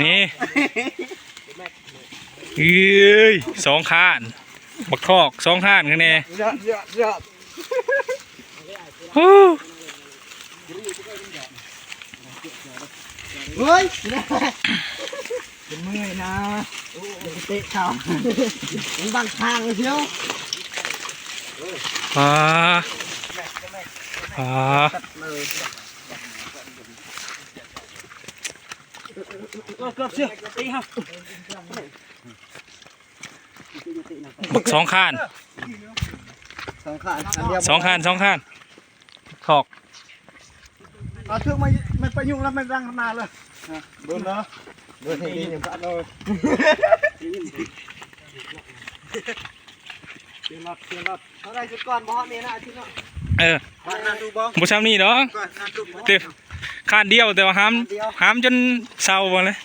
นี่เอ้ยสองข้านบักทอกสองข้านกันแน่ฮู้ เฮ้ยเป็นเมื่อยนะเตะเขามันบังทางเลยเชียวปลาเกือบเชียวตีครับบักสองข้านสองข้านทอกเอาเชือกมันไปยุ่งแล้วมันรังนานเลยโดนเนาะโดนทีนี้อย่างนั้นเลยเสียงรถเขาได้จุดก่อนบ่ฮะเนี่ยนะที่เนาะบุช้ำนี่เนาะเต็มข้านเดียวแต่ว่าห้ามจนเศร้าหมดเลย